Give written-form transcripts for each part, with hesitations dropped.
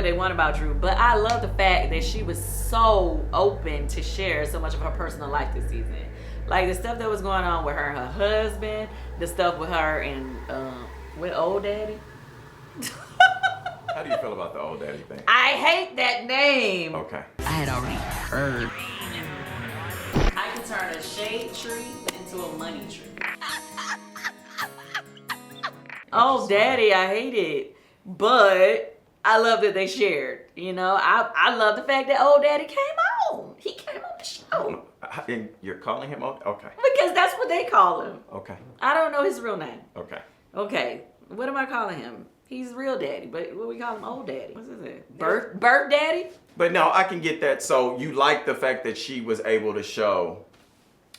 what they want about Drew, but I love the fact that she was so open to share so much of her personal life this season. Like the stuff that was going on with her and her husband, the stuff with her and with old daddy. How do you feel about the old daddy thing? I hate that name. Okay. I had already heard. I can turn a shade tree into a money tree. Oh, daddy, I hate it. But I love that they shared. You know, I love the fact that old daddy came on. He came on the show. And you're calling him old? Okay. Because that's what they call him. Okay. I don't know his real name. Okay. Okay. What am I calling him? He's real daddy, but what we call him old daddy. What's his birth daddy? But no, I can get that. So you like the fact that she was able to show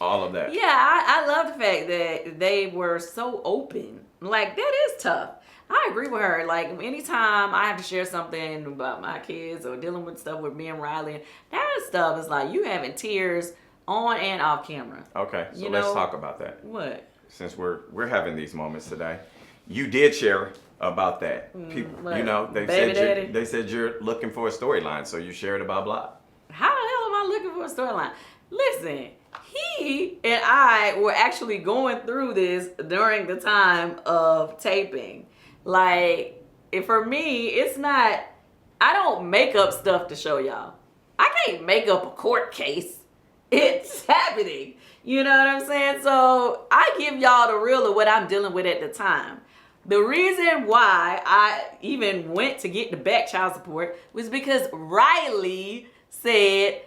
all of that? Yeah, I love the fact that they were so open. Like, that is tough. I agree with her. Like, anytime I have to share something about my kids or dealing with stuff with me and Riley, that stuff is like you having tears on and off camera. Okay, so let's talk about that. What? Since we're having these moments today, you did share about that. People, you know, they said you're looking for a storyline, so you shared about blah. How the hell am I looking for a storyline? Listen, he and I were actually going through this during the time of taping. Like, for me, it's not, I don't make up stuff to show y'all. I can't make up a court case. It's happening. You know what I'm saying? So I give y'all the real of what I'm dealing with at the time. The reason why I even went to get the back child support was because Riley said,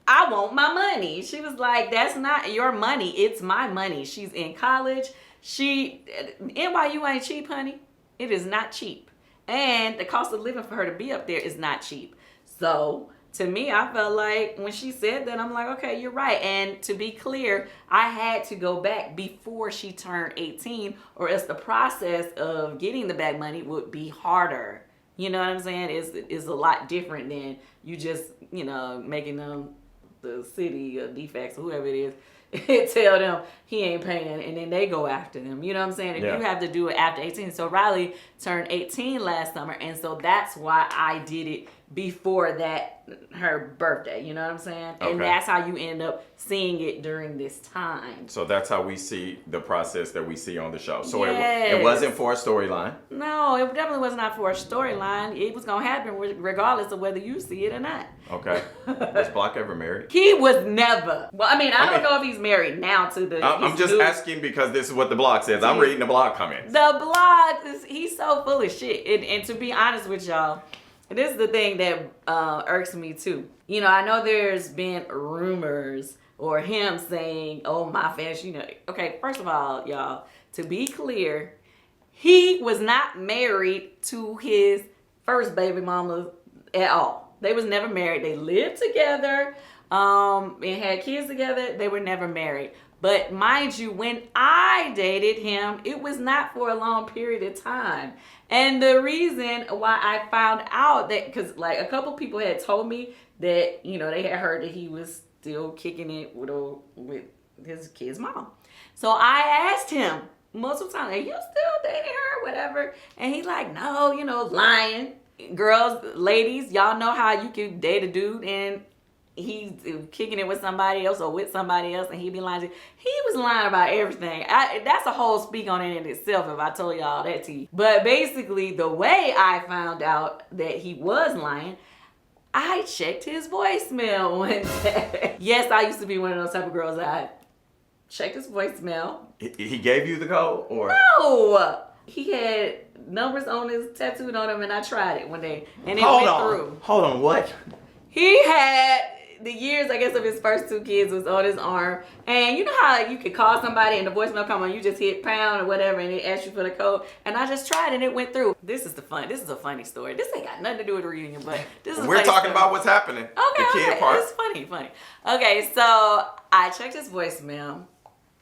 I want my money. She was like, that's not your money. It's my money. She's in college. NYU ain't cheap, honey. It is not cheap. And the cost of living for her to be up there is not cheap. So to me, I felt like when she said that, I'm like, okay, you're right. And to be clear, I had to go back before she turned 18 or else the process of getting the back money would be harder. You know what I'm saying? It's a lot different than you just, you know, making them, the city or defects or whoever it is, tell them he ain't paying and then they go after them. You know what I'm saying? If you have to do it after 18. So Riley turned 18 last summer, and so that's why I did it before that, her birthday. You know what I'm saying? Okay. And that's how you end up seeing it during this time. So that's how we see the process that we see on the show. So it wasn't for a storyline. No, it definitely was not for a storyline. It was going to happen regardless of whether you see it or not. Okay. Was Block ever married? He was never. Well, I mean, I don't know if he's married now to the... I'm just asking because this is what the blog says. I'm reading the blog comments. The blog, he's so full of shit. And to be honest with y'all, this is the thing that irks me too. You know, I know there's been rumors or him saying, oh, my fans, you know. Okay, first of all, y'all, to be clear, he was not married to his first baby mama at all. They was never married. They lived together and had kids together. They were never married. But mind you, when I dated him, it was not for a long period of time. And the reason why I found out that, because like a couple people had told me that, you know, they had heard that he was still kicking it with his kid's mom. So I asked him multiple times, are you still dating her, whatever? And he's like, no, you know, lying. Girls, ladies, y'all know how you can date a dude and he's kicking it with somebody else or with somebody else and he be lying. He was lying about everything. That's a whole speak on it in itself if I told y'all that to you. But basically, the way I found out that he was lying, I checked his voicemail one day. Yes, I used to be one of those type of girls that I checked his voicemail. He gave you the code or? No! He had numbers on his tattooed on him and I tried it one day and it went through. Hold on, what? He had the years, I guess, of his first two kids was on his arm. And you know how you could call somebody and the voicemail come on, you just hit pound or whatever and it asks you for the code. And I just tried and it went through. This is a funny story. This ain't got nothing to do with the reunion, but this is We're talking about what's happening. Okay, the kid part. It's funny. Okay, so I checked his voicemail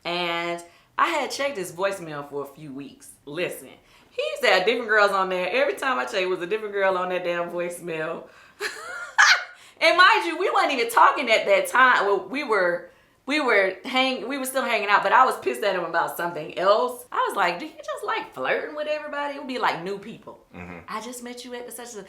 and I had checked his voicemail for a few weeks. Listen, he used to have different girls on there. Every time I checked, it was a different girl on that damn voicemail. And mind you, we weren't even talking at that time. Well, we were we were still hanging out, but I was pissed at him about something else. I was like, do you just like flirting with everybody? It would be like new people. Mm-hmm. I just met you at the such. One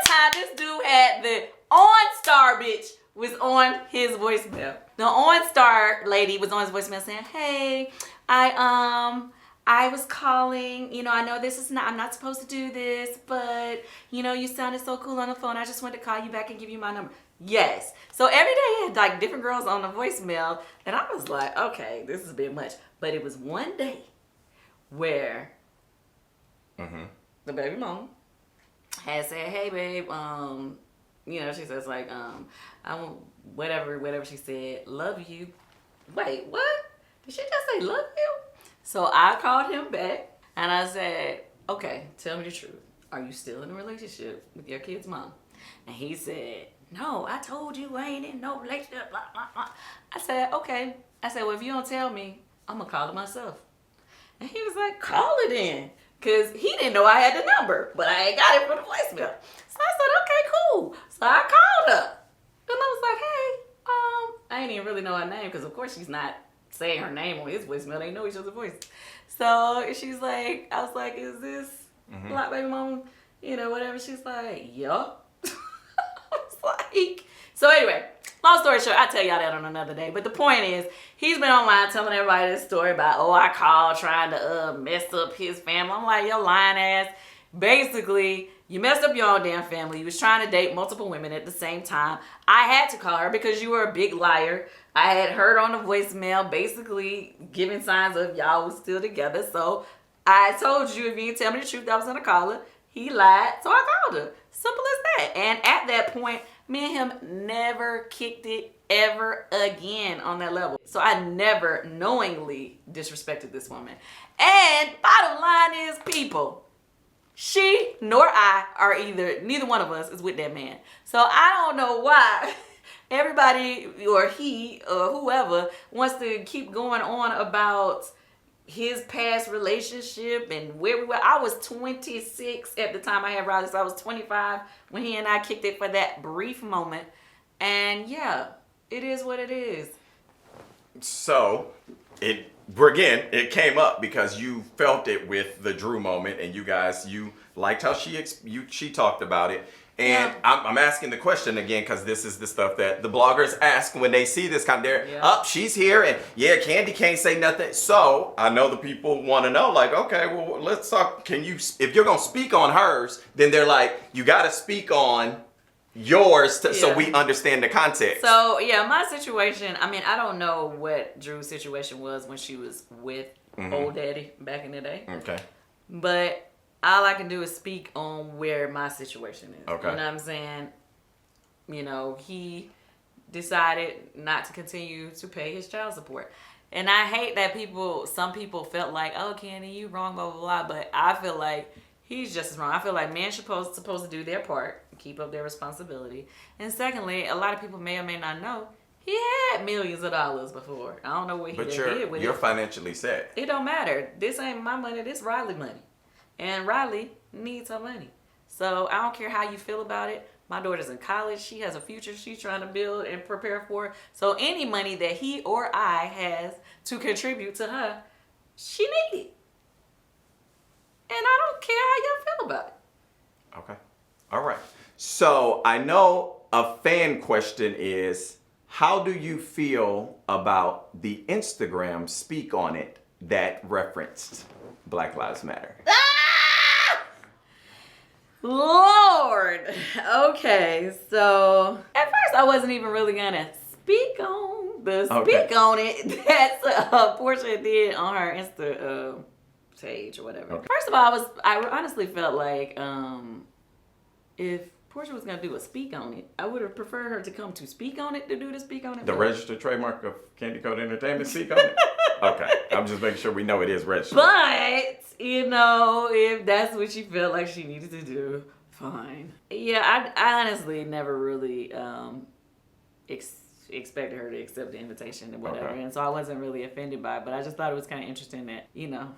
time, this dude had the OnStar bitch was on his voicemail. The OnStar lady was on his voicemail saying, hey, I was calling, I know I'm not supposed to do this, but, you sounded so cool on the phone. I just wanted to call you back and give you my number. Yes. So every day he had like different girls on the voicemail, and I was like, okay, this is a bit much. But it was one day where the baby mom had said, hey, babe, she says like, I won't, whatever she said, love you. Wait, what? Did she just say love you? So I called him back and I said, okay, tell me the truth. Are you still in a relationship with your kid's mom? And he said, no, I told you I ain't in no relationship, blah, blah, blah. I said, okay. I said, well, if you don't tell me, I'm going to call it myself. And he was like, call it in. Because he didn't know I had the number, but I ain't got it for the voicemail. So I said, okay, cool. So I called her. And I was like, hey, I ain't even really know her name because, of course, she's not saying her name on his voicemail. They know each other's voice. So she's like, I was like, is this Black Baby Mom? Whatever. She's like, yup. I was like, so anyway, long story short, I'll tell y'all that on another day. But the point is, he's been online telling everybody this story about, I called trying to mess up his family. I'm like, yo, lying ass. Basically, you messed up your own damn family. You was trying to date multiple women at the same time. I had to call her because you were a big liar. I had heard on the voicemail basically giving signs of y'all was still together. So I told you if you didn't tell me the truth, I was going to call her. He lied, so I called her. Simple as that. And at that point, me and him never kicked it ever again on that level. So I never knowingly disrespected this woman. And bottom line is, people, she nor I are neither one of us is with that man. So I don't know why everybody or he or whoever wants to keep going on about his past relationship and where we were. I was 26 at the time I had Riley, so I was 25 when he and I kicked it for that brief moment. And yeah, it is what it is. So it came up because you felt it with the Drew moment, and you liked how she talked about it. And yeah. I'm asking the question again because this is the stuff that the bloggers ask when they see this kind of, she's here, and Candy can't say nothing. So I know the people want to know, like, okay, well, let's talk. If you're going to speak on hers, then they're like, you got to speak on yours so we understand the context. So yeah, my situation, I don't know what Drew's situation was when she was with old daddy back in the day. Okay. But all I can do is speak on where my situation is. Okay. You know what I'm saying? He decided not to continue to pay his child support. And I hate that some people felt like, oh, Candy, you wrong, blah, blah, blah. But I feel like he's just as wrong. I feel like men supposed to do their part, keep up their responsibility. And secondly, a lot of people may or may not know, he had millions of dollars before. I don't know what he did with it. You're financially set. It don't matter. This ain't my money. This Riley money. And Riley needs her money. So I don't care how you feel about it. My daughter's in college. She has a future she's trying to build and prepare for. So any money that he or I has to contribute to her, she needs it. And I don't care how y'all feel about it. Okay. All right. So I know a fan question is, how do you feel about the Instagram speak on it that referenced Black Lives Matter? Lord. Okay, so at first I wasn't even really gonna speak on it. That's Portia did on her Insta page or whatever. Okay. First of all, I honestly felt like if Portia was gonna do a speak on it, I would have preferred her to come to speak on it, to do the speak on it. The registered trademark of Candy Code Entertainment speak on it? Okay, I'm just making sure we know it is registered. But, if that's what she felt like she needed to do, fine. Yeah, I honestly never really expected her to accept the invitation and whatever. Okay. And so I wasn't really offended by it, but I just thought it was kind of interesting that,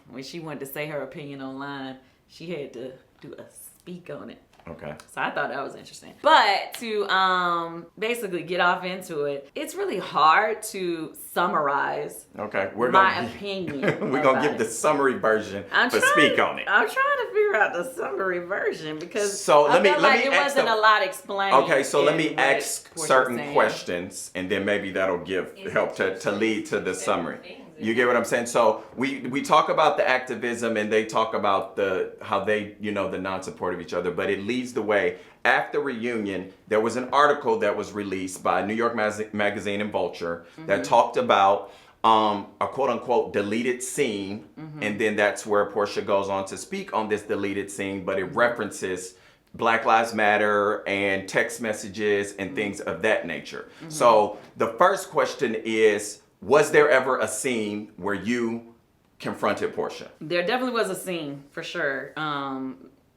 when she wanted to say her opinion online, she had to do a speak on it. Okay. So I thought that was interesting. But to basically get off into it, it's really hard to summarize my opinion. We're gonna give the summary version speak on it. I'm trying to figure out the summary version because it wasn't a lot explained. Okay, so let me ask certain questions, and then maybe that'll help to lead to the summary. You get what I'm saying? So we talk about the activism, and they talk about how they, the non-support of each other, but it leads the way. After reunion, there was an article that was released by New York Magazine and Vulture that talked about a quote-unquote deleted scene, and then that's where Portia goes on to speak on this deleted scene, but it references Black Lives Matter and text messages and things of that nature. So the first question is, was there ever a scene where you confronted Portia? There definitely was a scene, for sure.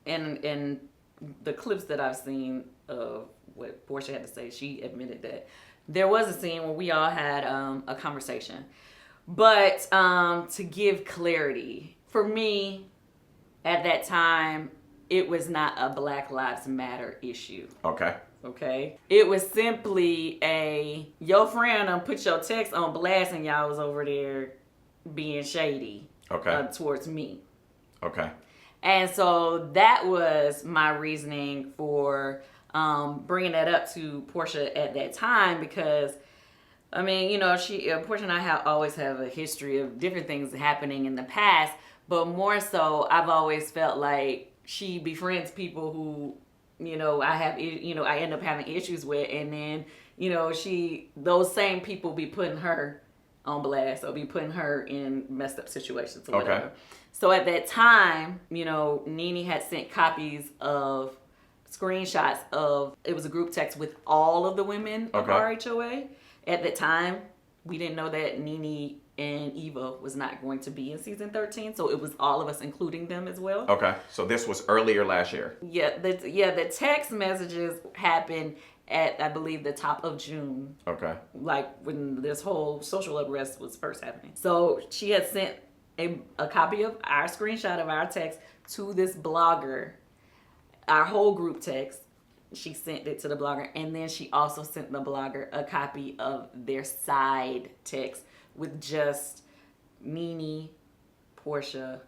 In the clips that I've seen of what Portia had to say, she admitted that there was a scene where we all had a conversation. But to give clarity, for me, at that time, it was not a Black Lives Matter issue. Okay. It was simply your friend put your text on blast and y'all was over there being shady towards me. Okay. And so that was my reasoning for bringing that up to Portia at that time because, I mean, Portia and I always have a history of different things happening in the past, but more so I've always felt like she befriends people who I end up having issues with, and then, those same people be putting her on blast or be putting her in messed up situations or whatever. So at that time, Nene had sent copies of screenshots of, it was a group text with all of the women of RHOA. At that time, we didn't know that Nene and Eva was not going to be in season 13, so it was all of us, including them as well. Okay, so this was earlier last year. The text messages happened at, I believe, the top of June. Okay. Like when this whole social unrest was first happening. So she had sent a copy of our screenshot of our text to this blogger, our whole group text. She sent it to the blogger, and then she also sent the blogger a copy of their side text with just Nene, Portia,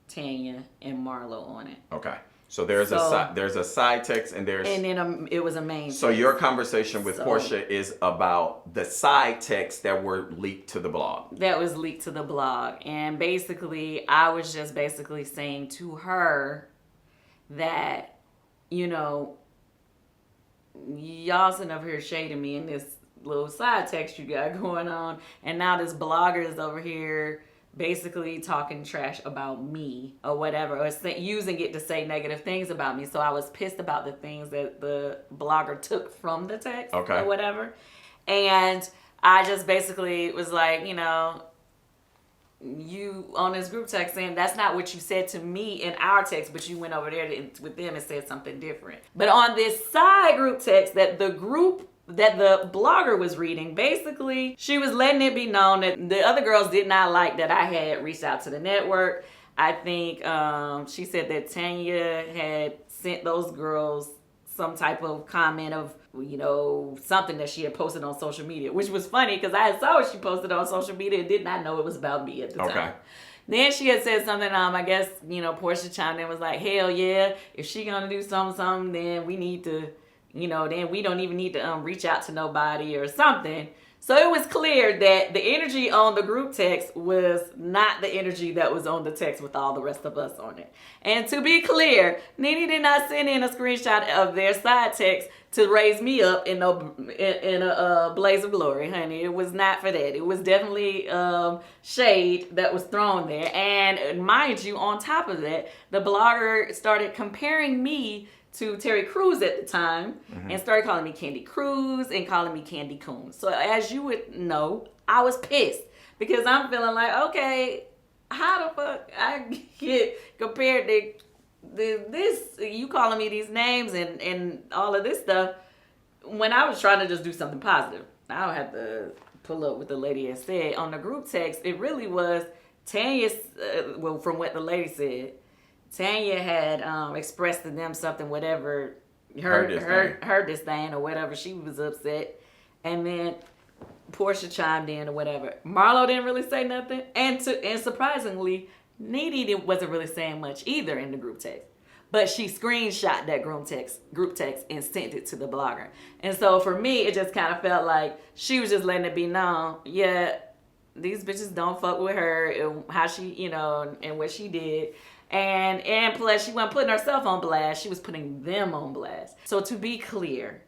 Tanya, and Marlo on it. Okay. So there's a side text and then it was a main text. So your conversation with Portia is about the side texts that were leaked to the blog. That was leaked to the blog. And basically, I was just saying to her that, y'all sitting up here shading me in this little side text you got going on, and now this blogger is over here basically talking trash about me or whatever, or using it to say negative things about me. So I was pissed about the things that the blogger took from the text or whatever. And I just basically was like, you on this group text saying that's not what you said to me in our text, but you went over there with them and said something different. But on this side group text that the blogger was reading, basically she was letting it be known that the other girls did not like that I had reached out to the network. I think she said that Tanya had sent those girls some type of comment of, something that she had posted on social media, which was funny because I saw what she posted on social media and did not know it was about me at the time. Then she had said something, I guess, Portia chimed in, was like, hell yeah, if she gonna do something, then we need to, then we don't even need to reach out to nobody or something. So it was clear that the energy on the group text was not the energy that was on the text with all the rest of us on it. And to be clear, Nene did not send in a screenshot of their side text to raise me up in a blaze of glory, honey. It was not for that. It was definitely shade that was thrown there. And mind you, on top of that, the blogger started comparing me to Terry Crews at the time, and started calling me Candy Cruz and calling me Candy Coons. So as you would know, I was pissed because I'm feeling like, okay, how the fuck I get compared to this, you calling me these names and all of this stuff when I was trying to just do something positive. I don't have to pull up what the lady had said. On the group text, it really was Tanya's, from what the lady said, Tanya had expressed to them something, whatever, her disdain or whatever, she was upset. And then Portia chimed in or whatever. Marlo didn't really say nothing. And surprisingly, Needy wasn't really saying much either in the group text. But she screenshot that group text and sent it to the blogger. And so for me, it just kind of felt like she was just letting it be known, yeah, these bitches don't fuck with her and how she, you know, and what she did. And plus, she wasn't putting herself on blast. She was putting them on blast. So to be clear,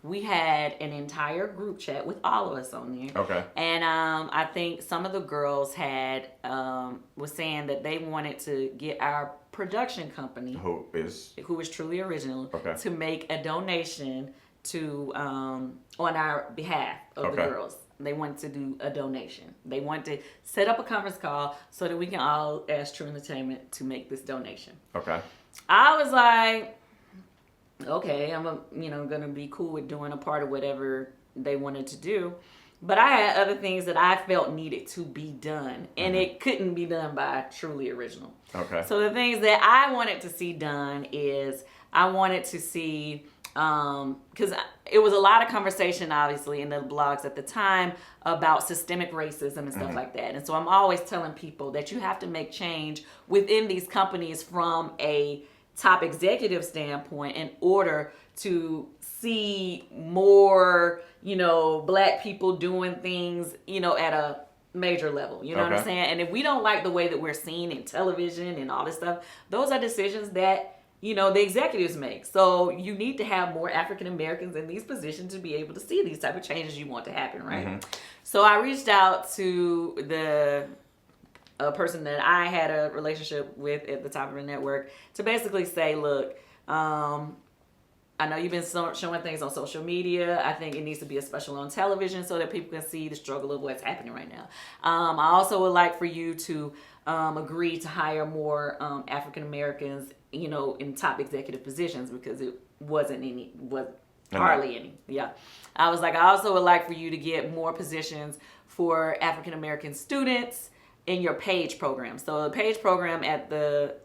we had an entire group chat with all of us on there. Okay. And I think some of the girls had was saying that they wanted to get our production company, who is Truly Original, to make a donation to on our behalf of the girls. They wanted to do a donation. They wanted to set up a conference call so that we can all ask True Entertainment to make this donation. Okay. I was like, okay, I'm gonna be cool with doing a part of whatever they wanted to do. But I had other things that I felt needed to be done, and it couldn't be done by Truly Original. Okay. So the things that I wanted to see done is I wanted to see, because it was a lot of conversation, obviously, in the blogs at the time about systemic racism and stuff like that. And so I'm always telling people that you have to make change within these companies from a top executive standpoint in order to see more, black people doing things, at a major level. You know what I'm saying? And if we don't like the way that we're seen in television and all this stuff, those are decisions that, the executives make. So you need to have more African Americans in these positions to be able to see these type of changes you want to happen, right? So I reached out to a person that I had a relationship with at the top of the network to basically say, look, I know you've been showing things on social media. I think it needs to be a special on television so that people can see the struggle of what's happening right now. I also would like for you to agree to hire more African Americans, in top executive positions, because it was hardly any. Yeah. I was like, I also would like for you to get more positions for African American students in your PAGE program. So the PAGE program at the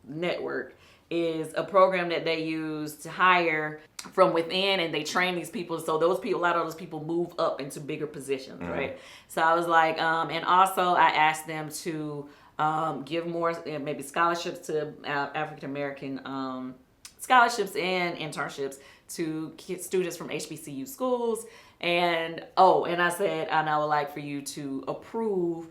network is a program that they use to hire from within, and they train these people. So a lot of those people move up into bigger positions, right? So I was like, and also I asked them to give more, maybe scholarships to African American scholarships and internships to students from HBCU schools. And I said, and I would like for you to approve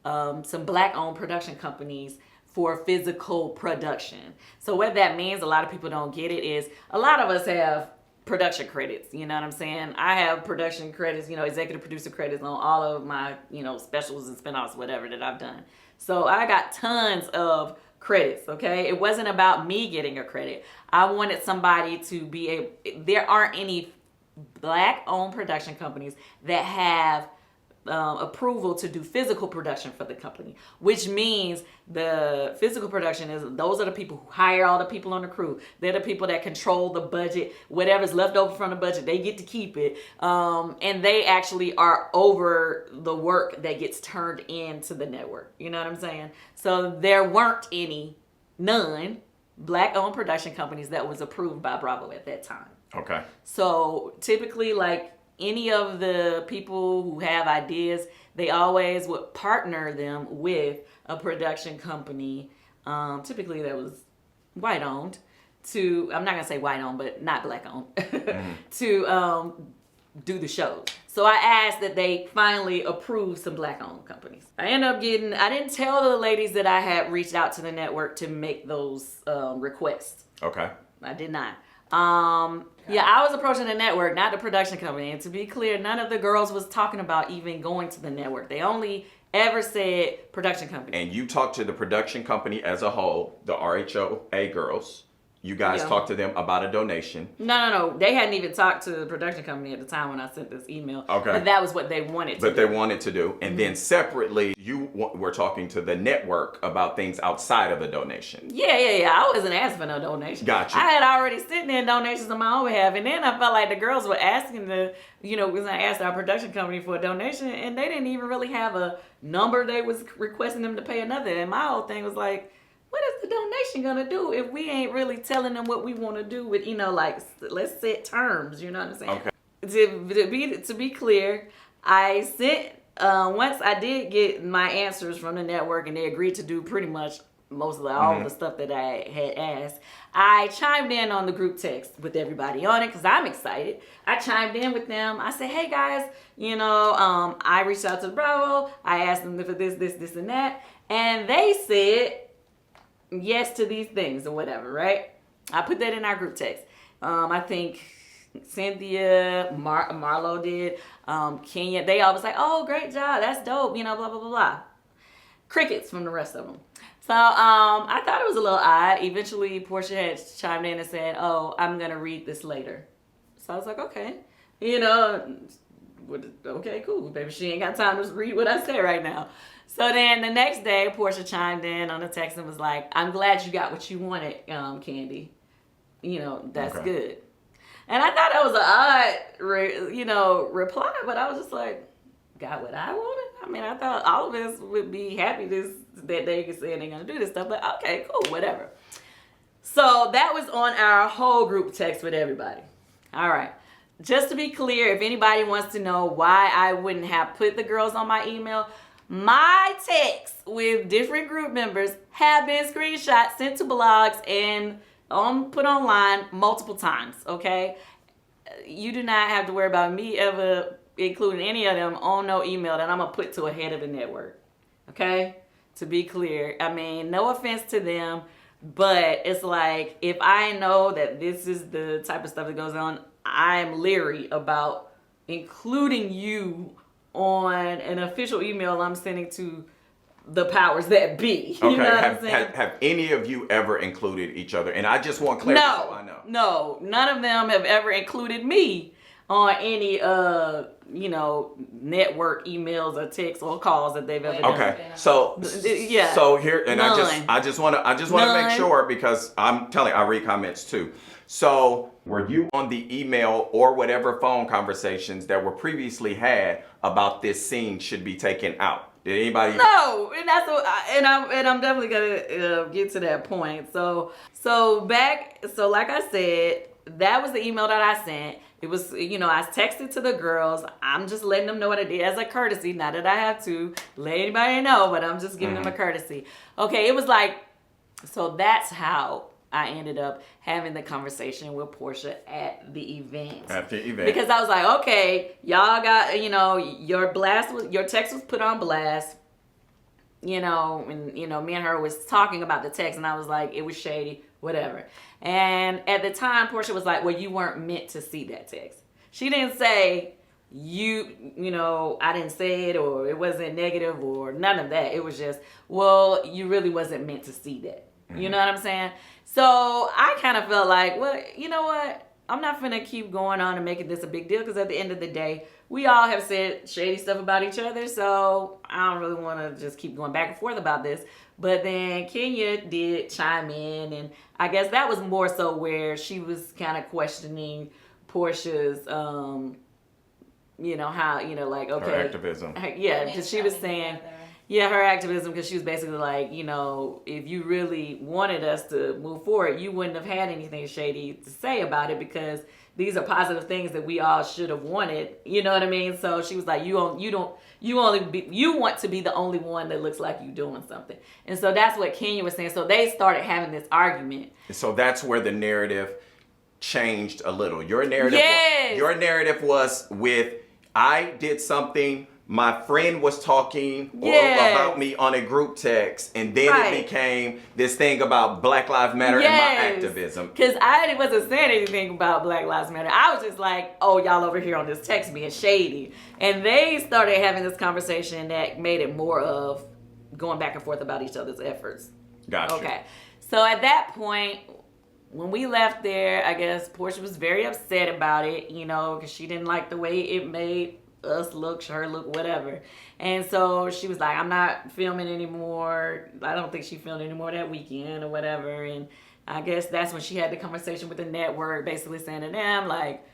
some black-owned production companies for physical production. So what that means, a lot of people don't get it, is a lot of us have production credits. You know what I'm saying? I have production credits, executive producer credits on all of my, specials and spinoffs, whatever that I've done. So I got tons of credits, okay? It wasn't about me getting a credit. I wanted somebody to there aren't any black-owned production companies that have approval to do physical production for the company, which means the physical production those are the people who hire all the people on the crew. They're the people that control the budget. Whatever's left over from the budget, they get to keep it. And they actually are over the work that gets turned into the network. You know what I'm saying? So there weren't none black-owned production companies that was approved by Bravo at that time. Okay. So typically, like, any of the people who have ideas, they always would partner them with a production company, typically that was white owned, I'm not gonna say white owned, but not black owned, to do the shows. So I asked that they finally approve some black owned companies. I didn't tell the ladies that I had reached out to the network to make those requests. Okay. I did not. Yeah, I was approaching the network, not the production company. And to be clear, none of the girls was talking about even going to the network. They only ever said production company. And you talked to the production company as a whole, the RHOA girls. You guys talked to them about a donation. No. They hadn't even talked to the production company at the time when I sent this email. Okay. But that was what they wanted to do. They wanted to do. And then separately, you were talking to the network about things outside of a donation. Yeah. I wasn't asking for no donation. Gotcha. I had already sent in donations on my own behalf. And then I felt like the girls were asking because I asked our production company for a donation, and they didn't even really have a number they was requesting them to pay another. And my whole thing was like, what is the donation gonna do if we ain't really telling them what we want to do with, like, let's set terms, you know what I'm saying? Okay. To be clear, I sent, once I did get my answers from the network and they agreed to do pretty much most of all the stuff that I had asked, I chimed in on the group text with everybody on it because I'm excited. I chimed in with them. I said, hey guys, I reached out to the Bravo. I asked them for this, and that. And they said yes to these things or whatever, right? I put that in our group text. I think Cynthia, Marlo did, Kenya, they all was like, oh, great job, that's dope, blah, blah, blah, blah. Crickets from the rest of them. So I thought it was a little odd. Eventually, Portia had chimed in and said, oh, I'm going to read this later. So I was like, okay. Okay, cool. Maybe she ain't got time to read what I say right now. So then the next day, Portia chimed in on the text and was like, I'm glad you got what you wanted, Candy. That's Okay. good. And I thought that was an odd, reply, but I was just like, got what I wanted? I mean, I thought all of us would be happy that they could say they're going to do this stuff, but okay, cool, whatever. So that was on our whole group text with everybody. All right. Just to be clear, if anybody wants to know why I wouldn't have put the girls on my email, my texts with different group members have been screenshot, sent to blogs, and put online multiple times, okay? You do not have to worry about me ever including any of them on no email that I'm going to put to a head of the network, okay? To be clear. I mean, no offense to them, but it's like, if I know that this is the type of stuff that goes on, I'm leery about including you on an official email I'm sending to the powers that be. You know what I'm saying? Have any of you ever included each other? And I just want clarity so I know. No, none of them have ever included me on any network emails or texts or calls that they've ever done. Okay, so yeah, so here, and none. I just want to make sure, because I'm telling I read comments too. So were you on the email or whatever phone conversations that were previously had about this scene should be taken out? Did anybody? No, and that's what, I'm definitely gonna get to that point. So like I said, that was the email that I sent. It was, I texted to the girls. I'm just letting them know what I did as a courtesy. Not that I have to let anybody know, but I'm just giving them a courtesy. Okay, it was like, so that's how I ended up having the conversation with Portia at the event. At the event. Because I was like, okay, y'all got, your text was put on blast. And me and her was talking about the text, and I was like, it was shady, whatever. And at the time, Portia was like, well, you weren't meant to see that text. She didn't say I didn't say it, or it wasn't negative, or none of that. It was just, well, you really wasn't meant to see that. You know what I'm saying? So I kind of felt like, well, you know what? I'm not going to keep going on and making this a big deal, because at the end of the day, we all have said shady stuff about each other, so I don't really want to just keep going back and forth about this. But then Kenya did chime in, and I guess that was more so where she was kind of questioning Portia's, how, like, okay. Her activism. Yeah, because she was saying, her activism, because she was basically like, if you really wanted us to move forward, you wouldn't have had anything shady to say about it, because these are positive things that we all should have wanted. You know what I mean? So she was like, you want to be the only one that looks like you doing something. And so that's what Kenya was saying. So they started having this argument. So that's where the narrative changed a little. Your narrative, yes. Your narrative was with, I did something, my friend was talking about me on a group text, and then it became this thing about Black Lives Matter and my activism. Because I wasn't saying anything about Black Lives Matter. I was just like, oh, y'all over here on this text being shady. And they started having this conversation that made it more of going back and forth about each other's efforts. Gotcha. Okay. So at that point, when we left there, I guess Portia was very upset about it, because she didn't like the way it made us look, her look, whatever. And so she was like, I'm not filming anymore. I don't think she filmed anymore that weekend or whatever. And I guess that's when she had the conversation with the network, basically saying to them, like,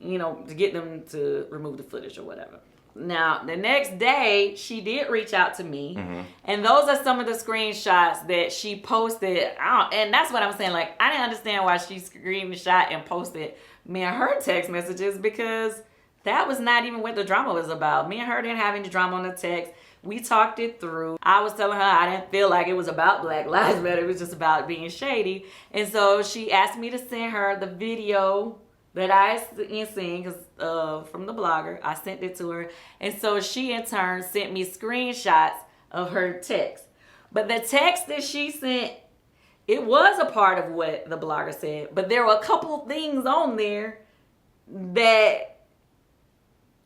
to get them to remove the footage or whatever. Now, the next day, she did reach out to me. Mm-hmm. And those are some of the screenshots that she posted. And that's what I'm saying. Like, I didn't understand why she screenshot and posted me and her text messages, because that was not even what the drama was about. Me and her didn't have any drama on the text. We talked it through. I was telling her I didn't feel like it was about Black Lives Matter. It was just about being shady. And so she asked me to send her the video that I seen from the blogger. I sent it to her. And so she in turn sent me screenshots of her text. But the text that she sent, it was a part of what the blogger said. But there were a couple things on there that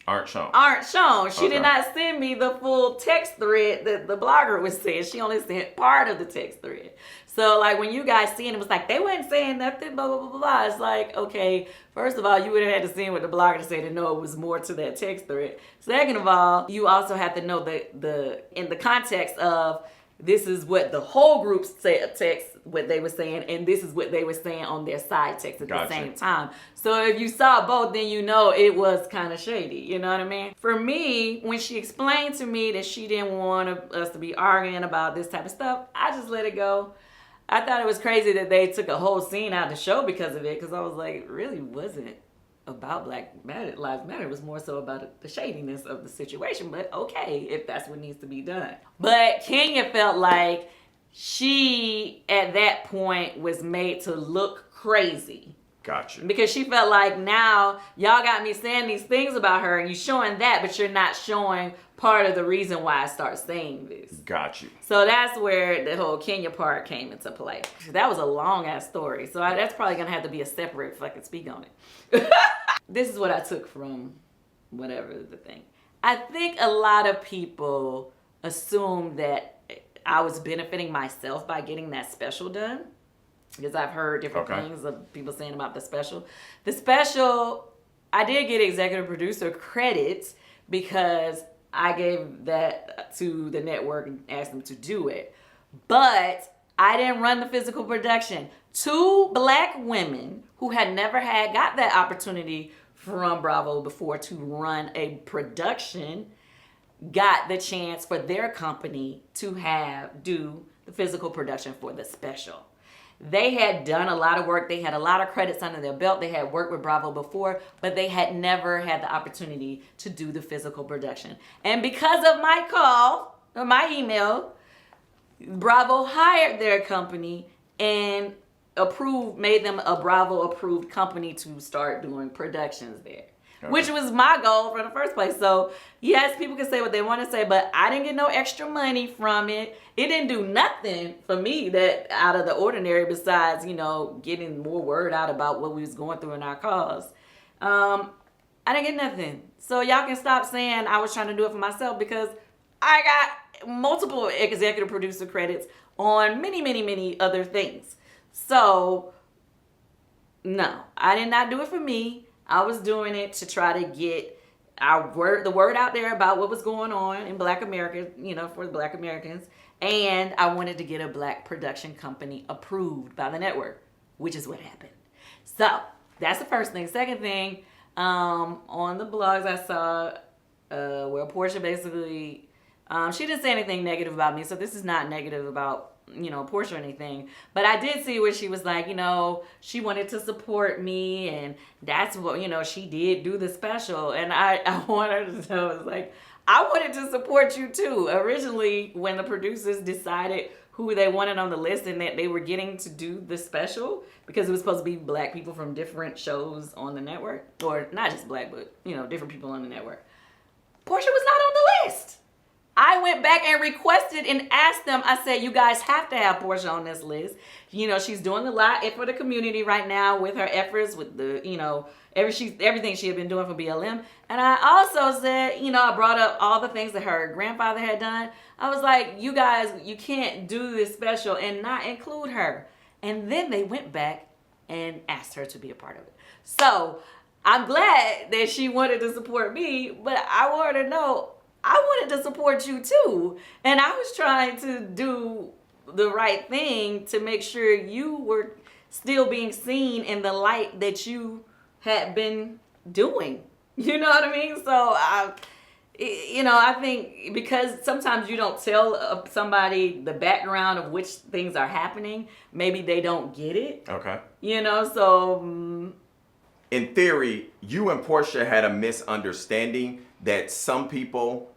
aren't shown. She did not send me the full text thread that the blogger was saying. She only sent part of the text thread. So, like, when you guys seen it, was like, they weren't saying nothing, blah, blah, blah, blah. It's like, okay, first of all, you would have had to see what the blogger said to know it was more to that text thread. Second of all, you also have to know in the context of, this is what the whole group text, what they were saying, and this is what they were saying on their side text at the same time. So if you saw both, then you know it was kind of shady. You know what I mean? For me, when she explained to me that she didn't want us to be arguing about this type of stuff, I just let it go. I thought it was crazy that they took a whole scene out of the show because of it, because I was like, it really wasn't about Black Lives Matter. It was more so about the shadiness of the situation. But okay, if that's what needs to be done. But Kenya felt like she, at that point, was made to look crazy. Gotcha. Because she felt like, now y'all got me saying these things about her and you showing that, but you're not showing part of the reason why I start saying this. Got you. So that's where the whole Kenya part came into play. That was a long ass story. So that's probably going to have to be a separate if I could speak on it. This is what I took from whatever the thing. I think a lot of people assume that I was benefiting myself by getting that special done. Because I've heard different things of people saying about the special. The special, I did get executive producer credit because I gave that to the network and asked them to do it. But I didn't run the physical production. 2 Black women who had never got that opportunity from Bravo before to run a production got the chance for their company to do the physical production for the special. They had done a lot of work. They had a lot of credits under their belt. They had worked with Bravo before, but they had never had the opportunity to do the physical production. And because of my call or my email, Bravo hired their company and made them a Bravo approved company to start doing productions there. Which was my goal from the first place. So, yes, people can say what they want to say, but I didn't get no extra money from it. It didn't do nothing for me that out of the ordinary besides, getting more word out about what we was going through in our cause. I didn't get nothing. So, y'all can stop saying I was trying to do it for myself, because I got multiple executive producer credits on many, many, many other things. So, no, I did not do it for me. I was doing it to try to get the word out there about what was going on in Black America, for the Black Americans. And I wanted to get a Black production company approved by the network, which is what happened. So that's the first thing. Second thing, on the blogs I saw where Portia basically, she didn't say anything negative about me. So this is not negative about Portia or anything, but I did see where she was like, she wanted to support me, and that's what, she did do the special. And I want her to know, it's like, I wanted to support you too. Originally, when the producers decided who they wanted on the list and that they were getting to do the special, because it was supposed to be Black people from different shows on the network, or not just Black, but, different people on the network, Portia was not on the list. I went back and requested and asked them, I said, you guys have to have Portia on this list. She's doing a lot for the community right now with her efforts, with the, everything she had been doing for BLM. And I also said, I brought up all the things that her grandfather had done. I was like, you guys, you can't do this special and not include her. And then they went back and asked her to be a part of it. So I'm glad that she wanted to support me, but I want her to know, I wanted to support you too. And I was trying to do the right thing to make sure you were still being seen in the light that you had been doing. You know what I mean? So you know, I think because sometimes you don't tell somebody the background of which things are happening, maybe they don't get it. Okay. You know, so In theory, you and Portia had a misunderstanding that some people,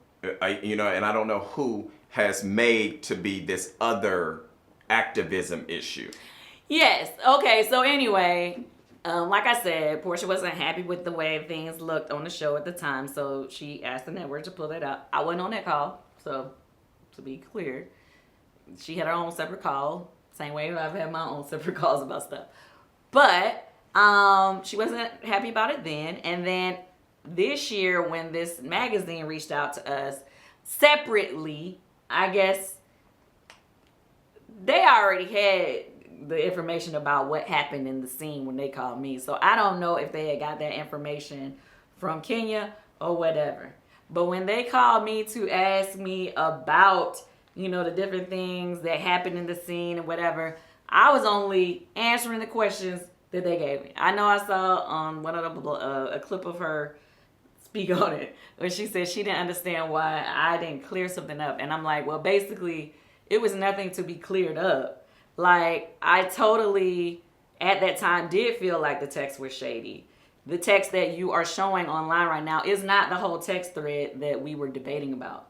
you know, and I don't know who, has made to be this other activism issue. yes. Okay. So anyway, like I said, Portia wasn't happy with the way things looked on the show at the time, so she asked the network to pull it out. I wasn't on that call, so to be clear, she had her own separate call. Same way I've had my own separate calls about stuff. But she wasn't happy about it then. And then this year, when this magazine reached out to us separately, I guess they already had the information about what happened in the scene when they called me. So I don't know if they had got that information from Kenya or whatever. But when they called me to ask me about, you know, the different things that happened in the scene and whatever, I was only answering the questions that they gave me. I know I saw on one of the a clip of her speak on it where she said she didn't understand why I didn't clear something up. And I'm like, well, basically, it was nothing to be cleared up. Like, I totally, at that time, did feel like the text was shady. The text that you are showing online right now is not the whole text thread that we were debating about.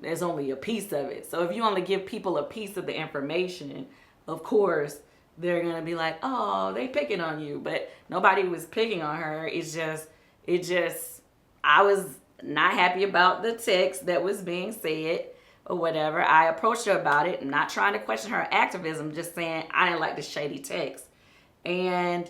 There's only a piece of it. So if you only give people a piece of the information, of course, they're going to be like, oh, they picking on you. But nobody was picking on her. It just, I was not happy about the text that was being said or whatever. I approached her about it, not trying to question her activism, just saying I didn't like the shady text. And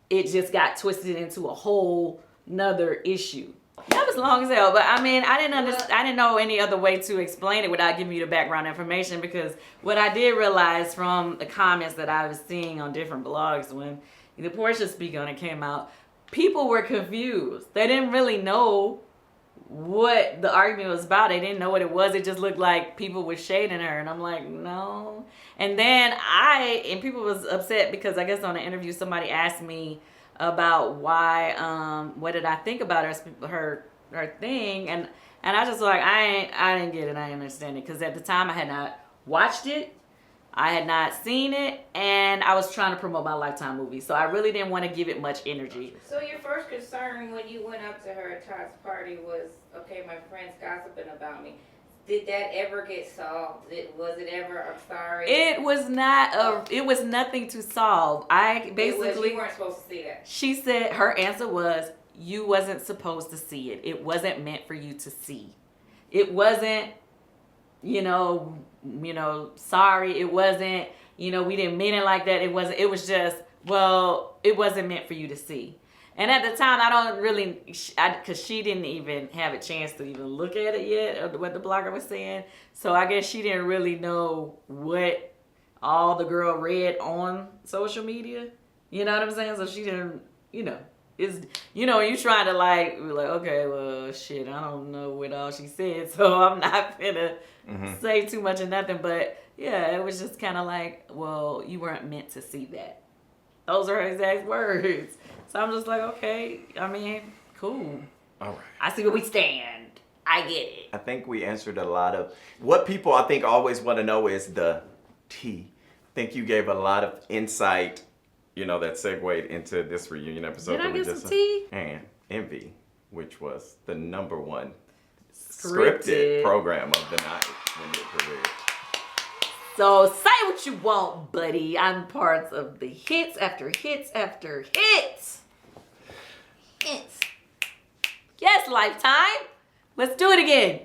it just got twisted into a whole nother issue. That was long as hell, but I mean, I didn't know any other way to explain it without giving you the background information, because what I did realize from the comments that I was seeing on different blogs when the Portia Speak On It came out, people were confused. They didn't really know what the argument was about. They didn't know what it was. It just looked like people were shading her, and I'm like, no. And then people was upset because I guess on an interview somebody asked me about why, what did I think about her thing, and I just like, I didn't get it, I didn't understand it, because at the time I had not watched it, I had not seen it, and I was trying to promote my Lifetime movie, so I really didn't want to give it much energy. So your first concern when you went up to her at Todd's party was, okay, my friend's gossiping about me. Did that ever get solved? Was it ever, I'm sorry? It was not it was nothing to solve. You weren't supposed to see that. She said her answer was, you wasn't supposed to see it. It wasn't meant for you to see. It wasn't, sorry. It wasn't, we didn't mean it like that. It was just, well, it wasn't meant for you to see. And at the time, I don't really, because she didn't even have a chance to even look at it yet, or what the blogger was saying. So I guess she didn't really know what all the girl read on social media. You know what I'm saying? So she didn't, you trying to like, okay, well, shit, I don't know what all she said, so I'm not gonna say too much of nothing. But yeah, it was just kind of like, well, you weren't meant to see that. Those are her exact words. So I'm just like, okay, I mean, cool. All right. I see where we stand. I get it. I think we answered a lot of what people, I think, always want to know is the tea. I think you gave a lot of insight, that segued into this reunion episode. Did I get some tea? And Envy, which was the #1 scripted program of the night when it premiered. So say what you want, buddy. I'm part of the hits after hits after hits. Hits. Yes, Lifetime. Let's do it again.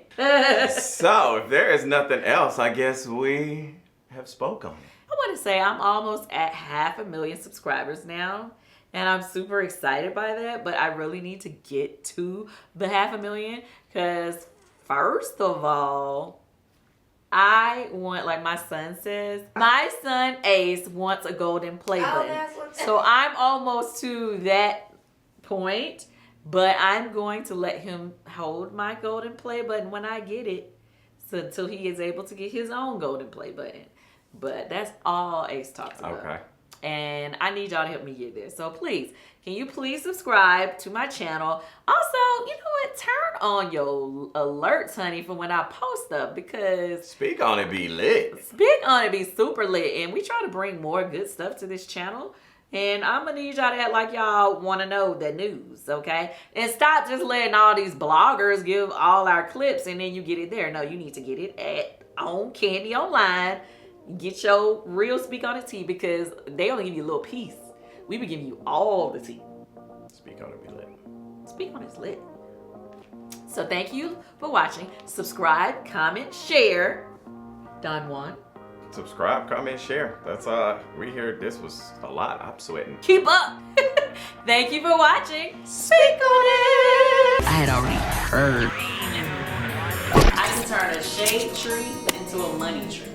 So if there is nothing else, I guess we have spoken. I want to say I'm almost at 500,000 subscribers now. And I'm super excited by that. But I really need to get to the 500,000. Because first of all, I want, like my son says, my son Ace wants a golden play button. So I'm almost to that point, but I'm going to let him hold my golden play button when I get it, until he is able to get his own golden play button. But that's all Ace talks about. Okay. and I need y'all to help me get there. So please, can you please subscribe to my channel? Also, you know what? Turn on your alerts, honey, for when I post up, because Speak on it, be lit. Speak on it be super lit, and we try to bring more good stuff to this channel. And I'm gonna need y'all to act like y'all want to know the news, okay? And stop just letting all these bloggers give all our clips and then you get it there. No, you need to get it on Candy Online. Get your real Speak on It tea, because they only give you a little piece. We be giving you all the tea. Speak on it, be lit. Speak on It's lit. So thank you for watching. Subscribe, comment, share. Don Juan. Subscribe, comment, share. That's we here. This was a lot. I'm sweating. Keep up. Thank you for watching. Speak on It. I had already heard. I can turn a shade tree into a money tree.